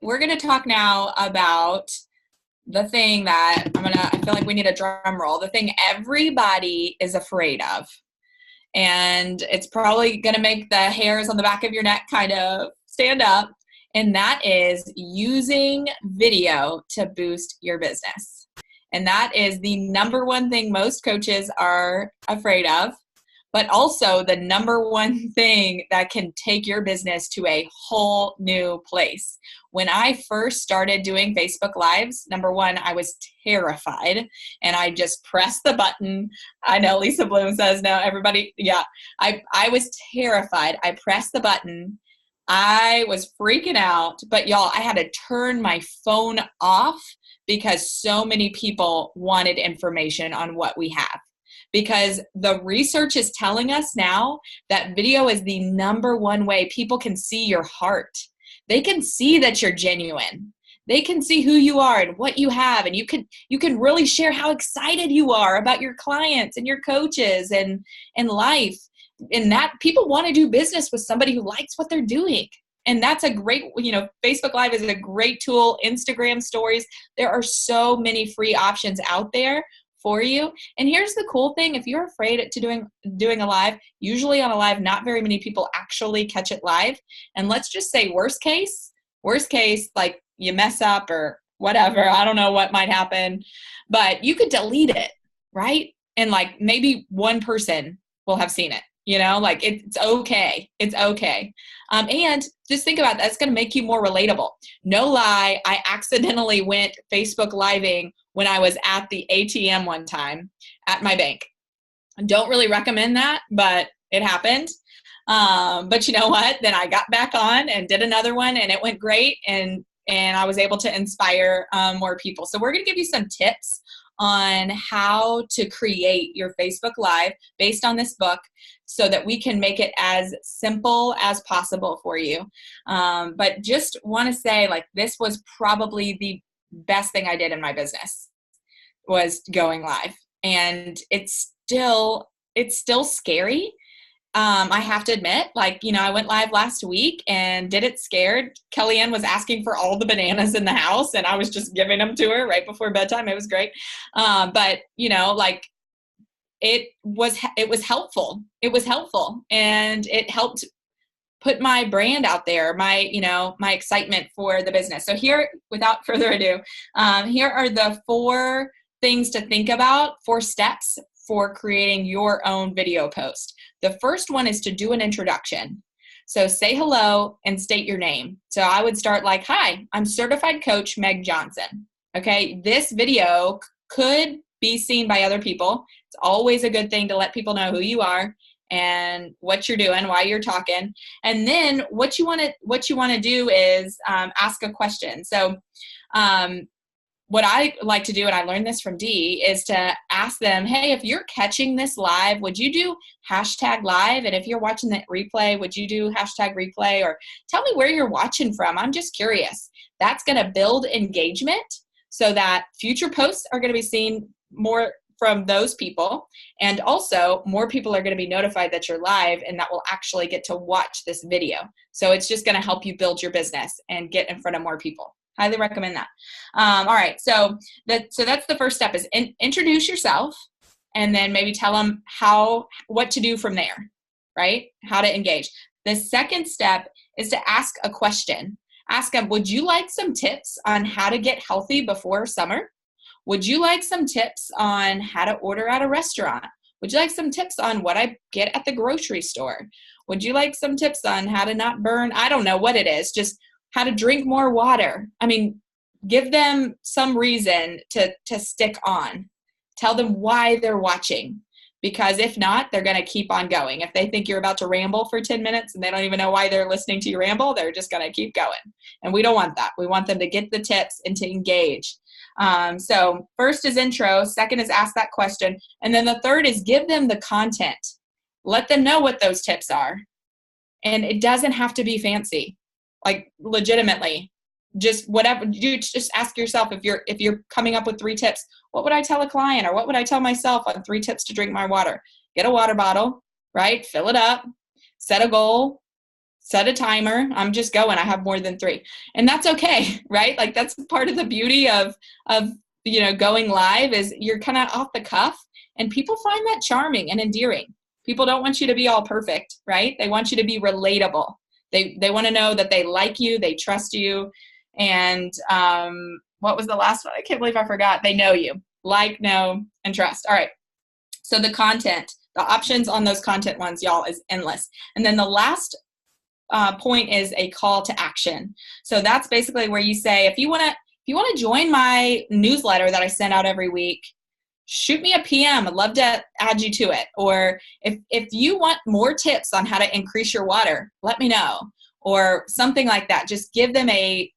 we're going to talk now about the thing that I feel like we need a drum roll, the thing everybody is afraid of. And it's probably going to make the hairs on the back of your neck kind of stand up. And that is using video to boost your business. And that is the number one thing most coaches are afraid of, but also the number one thing that can take your business to a whole new place. When I first started doing Facebook Lives, number one, I was terrified, and I just pressed the button. I know Lisa Bloom says no, everybody, yeah. I was terrified. I pressed the button. I was freaking out, but y'all, I had to turn my phone off because so many people wanted information on what we have. Because the research is telling us now that video is the number one way people can see your heart. They can see that you're genuine. They can see who you are and what you have, and you can really share how excited you are about your clients and your coaches and life. And that people want to do business with somebody who likes what they're doing. And that's a great, Facebook Live is a great tool. Instagram stories. There are so many free options out there for you. And here's the cool thing. If you're afraid to doing a live, usually on a live, not very many people actually catch it live. And let's just say worst case, like you mess up or whatever. I don't know what might happen, but you could delete it, right? And like maybe one person will have seen it, like it's okay. It's okay. And just think about that. It's going to make you more relatable. No lie. I accidentally went Facebook Living when I was at the ATM one time at my bank. I don't really recommend that, but it happened. But you know what? Then I got back on and did another one, and it went great. And I was able to inspire more people. So we're going to give you some tips on how to create your Facebook Live based on this book so that we can make it as simple as possible for you. But just want to say, like, this was probably the best thing I did in my business, was going live. And it's still scary. I have to admit, like, you know, I went live last week and did it scared. Kellyanne was asking for all the bananas in the house, and I was just giving them to her right before bedtime. It was great. But, you know, like, it was helpful. It was helpful, and it helped put my brand out there, my excitement for the business. So here, without further ado, here are the 4 things to think about, 4 steps for creating your own video post. The first one is to do an introduction. So say hello and state your name. So I would start like, hi, I'm certified coach Meg Johnson. Okay, this video could be seen by other people. It's always a good thing to let people know who you are and what you're doing, why you're talking. And then what you want to do is ask a question. So what I like to do, and I learned this from Dee, is to ask them, hey, if you're catching this live, would you do #live? And if you're watching the replay, would you do #replay? Or tell me where you're watching from. I'm just curious. That's going to build engagement so that future posts are going to be seen more from those people. And also more people are going to be notified that you're live, and that will actually get to watch this video. So it's just going to help you build your business and get in front of more people. Highly recommend that. All right, so that's the first step, is introduce yourself, and then maybe tell them what to do from there, right? How to engage. The second step is to ask a question. Ask them, would you like some tips on how to get healthy before summer? Would you like some tips on how to order at a restaurant? Would you like some tips on what I get at the grocery store? Would you like some tips on how to not burn? I don't know what it is. Just how to drink more water. I mean, give them some reason to stick on. Tell them why they're watching, because if not, they're going to keep on going. If they think you're about to ramble for 10 minutes and they don't even know why they're listening to you ramble, they're just going to keep going. And we don't want that. We want them to get the tips and to engage. So first is intro. Second is ask that question. And then the third is give them the content. Let them know what those tips are. And it doesn't have to be fancy. Like, legitimately, just whatever you just ask yourself, if you're coming up with 3 tips, what would I tell a client, or what would I tell myself on 3 tips to drink my water? Get a water bottle, right? Fill it up, set a goal, set a timer. I'm just going, I have more than 3. And that's okay, right? Like, that's part of the beauty of going live, is you're kind of off the cuff, and people find that charming and endearing. People don't want you to be all perfect, right? They want you to be relatable. They want to know that they like you, they trust you, and what was the last one? I can't believe I forgot. They know you. Like, know, and trust. All right. So the content, the options on those content ones, y'all, is endless. And then the last point is a call to action. So that's basically where you say, if you want to join my newsletter that I send out every week, shoot me a PM. I'd love to add you to it. Or if you want more tips on how to increase your water, let me know. Or something like that. Just give them a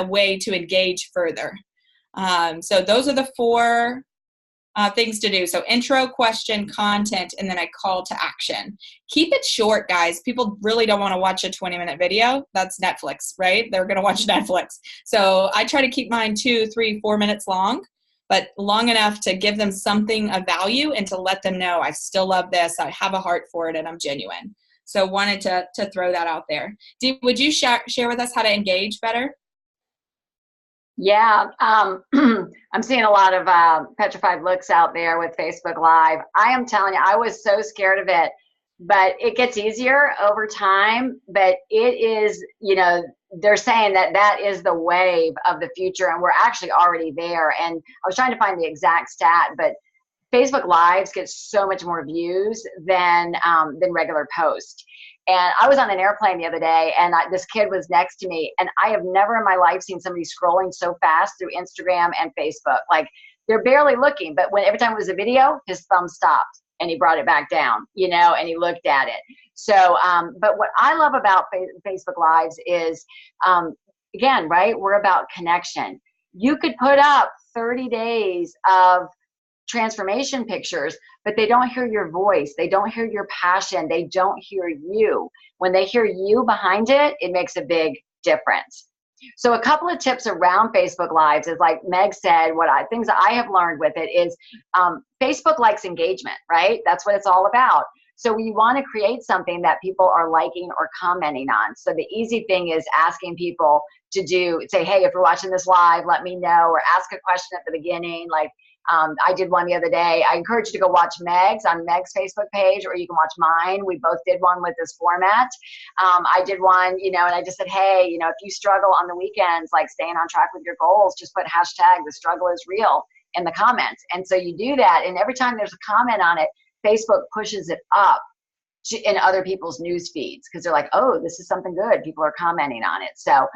way to engage further. So those are the 4 things to do. So intro, question, content, and then a call to action. Keep it short, guys. People really don't want to watch a 20-minute video. That's Netflix, right? They're going to watch Netflix. So I try to keep mine 2, 3, 4 minutes long, but long enough to give them something of value and to let them know I still love this, I have a heart for it, and I'm genuine. So wanted to throw that out there. Dee, would you share with us how to engage better? Yeah, I'm seeing a lot of petrified looks out there with Facebook Live. I am telling you, I was so scared of it, but it gets easier over time. But it is, they're saying that is the wave of the future, and we're actually already there. And I was trying to find the exact stat, but Facebook Lives get so much more views than regular posts. And I was on an airplane the other day, and this kid was next to me, and I have never in my life seen somebody scrolling so fast through Instagram and Facebook. Like, they're barely looking, but when every time it was a video, his thumb stopped and he brought it back down, you know, and he looked at it. So, but what I love about Facebook Lives is, again, right, we're about connection. You could put up 30 days of transformation pictures, but they don't hear your voice. They don't hear your passion. They don't hear you. When they hear you behind it, it makes a big difference. So a couple of tips around Facebook Lives is, like Meg said, things that I have learned with it is Facebook likes engagement, right? That's what it's all about. So we want to create something that people are liking or commenting on. So the easy thing is asking people to say, hey, if you're watching this live, let me know, or ask a question at the beginning. Like I did one the other day. I encourage you to go watch Meg's on Meg's Facebook page, or you can watch mine. We both did one with this format. I did one, you know, and I just said, hey, you know, if you struggle on the weekends, like staying on track with your goals, just put hashtag the struggle is real in the comments. And so you do that, and every time there's a comment on it, Facebook pushes it up in other people's news feeds, because they're like, oh, this is something good. People are commenting on it. So,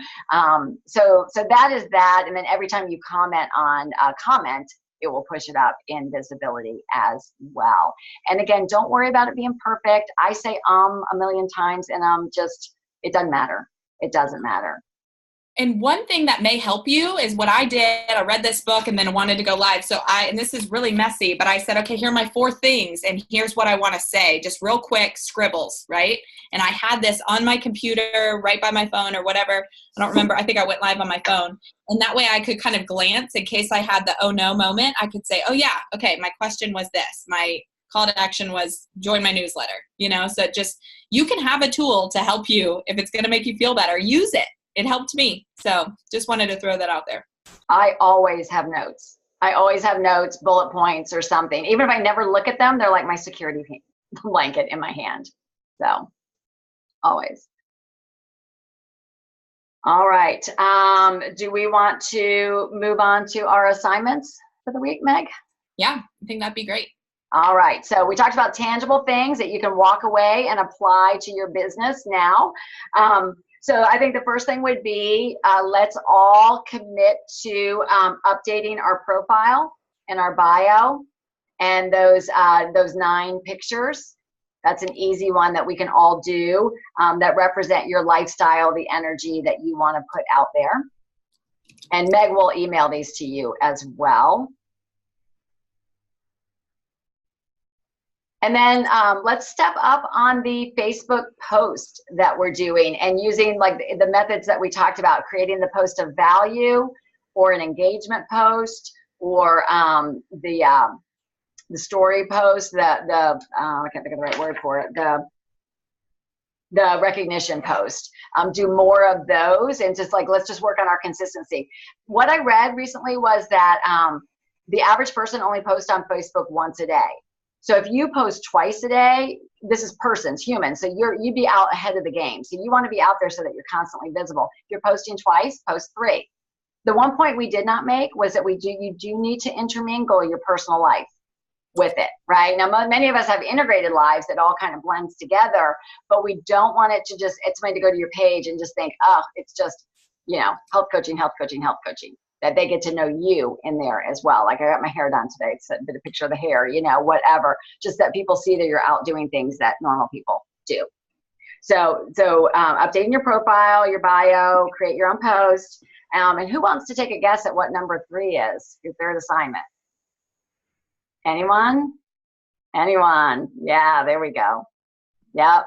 so that is that. And then every time you comment on a comment, it will push it up in visibility as well. And again, don't worry about it being perfect. I say a million times, and it doesn't matter. It doesn't matter. And one thing that may help you is what I did. I read this book and then wanted to go live. So and this is really messy, but I said, okay, here are my 4 things. And here's what I want to say, just real quick scribbles, right? And I had this on my computer, right by my phone or whatever. I don't remember. I think I went live on my phone. And that way I could kind of glance in case I had the, oh no moment. I could say, oh yeah, okay, my question was this. My call to action was join my newsletter, you know? So you can have a tool to help you. If it's going to make you feel better, use it. It helped me. So just wanted to throw that out there. I always have notes. I always have notes, bullet points or something. Even if I never look at them, they're like my security blanket in my hand. So always. All right. Do we want to move on to our assignments for the week, Meg? Yeah, I think that'd be great. All right. So we talked about tangible things that you can walk away and apply to your business now. So I think the first thing would be let's all commit to updating our profile and our bio and those 9 pictures. That's an easy one that we can all do that represent your lifestyle, the energy that you want to put out there. And Meg will email these to you as well. And then let's step up on the Facebook post that we're doing and using like the methods that we talked about, creating the post of value or an engagement post or the story post, I can't think of the right word for it, the recognition post. Do more of those and just like, let's just work on our consistency. What I read recently was that the average person only posts on Facebook once a day. So if you post twice a day, this is persons, humans, so you'd be out ahead of the game. So you want to be out there so that you're constantly visible. If you're posting twice, post 3. The one point we did not make was that you do need to intermingle your personal life with it, right? Now, many of us have integrated lives that all kind of blends together, but we don't want it to just, it's somebody to go to your page and just think, oh, it's just, you know, health coaching, health coaching, health coaching. That they get to know you in there as well. Like I got my hair done today, it's a bit of picture of the hair, you know, whatever. Just that people see that you're out doing things that normal people do. So updating your profile, your bio, create your own post. And who wants to take a guess at what number 3 is, your third assignment? Anyone? Anyone? Yeah, there we go. Yep.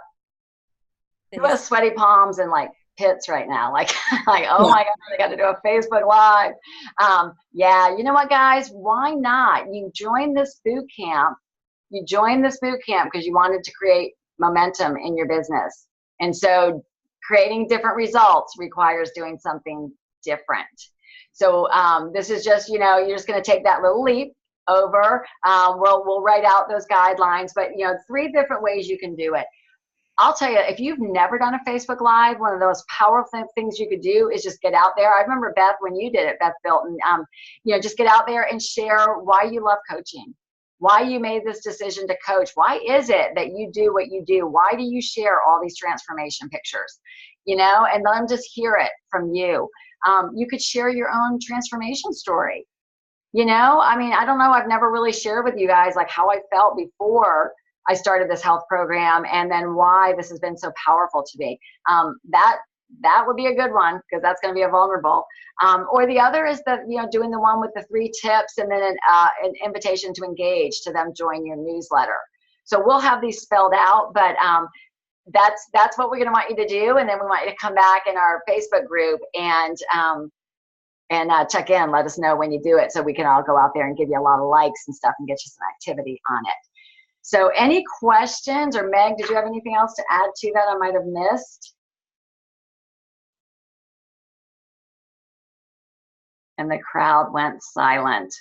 Who has sweaty palms and like pits right now, like oh my god, I got to do a Facebook Live. Yeah, you know what, guys, why not? You join this boot camp because you wanted to create momentum in your business, and so creating different results requires doing something different. So this is just, you know, you're just going to take that little leap over. We'll write out those guidelines, but you know, 3 different ways you can do it. I'll tell you, if you've never done a Facebook Live, one of the most powerful things you could do is just get out there. I remember, Beth, when you did it, Beth Bilton, you know, just get out there and share why you love coaching, why you made this decision to coach. Why is it that you do what you do? Why do you share all these transformation pictures? You know, and let them just hear it from you. You could share your own transformation story. You know, I mean, I don't know. I've never really shared with you guys like how I felt before I started this health program, and then why this has been so powerful to me. That would be a good one, because that's going to be a vulnerable. Or the other is the, you know, doing the one with the 3 tips and then an invitation to engage, to them join your newsletter. So we'll have these spelled out, but that's what we're going to want you to do. And then we want you to come back in our Facebook group and check in, let us know when you do it, so we can all go out there and give you a lot of likes and stuff and get you some activity on it. So any questions? Or Meg, did you have anything else to add to that I might have missed? And the crowd went silent.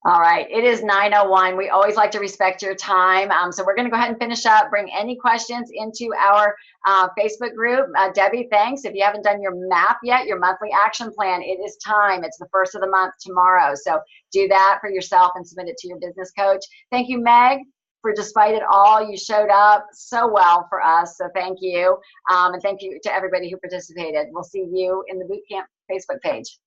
All right, it is 9:01. We always like to respect your time. So we're going to go ahead and finish up. Bring any questions into our Facebook group. Debbie, thanks. If you haven't done your map yet, your monthly action plan, it is time. It's the 1st of the month tomorrow. So do that for yourself and submit it to your business coach. Thank you, Meg, for despite it all, you showed up so well for us. So thank you. And thank you to everybody who participated. We'll see you in the Bootcamp Facebook page.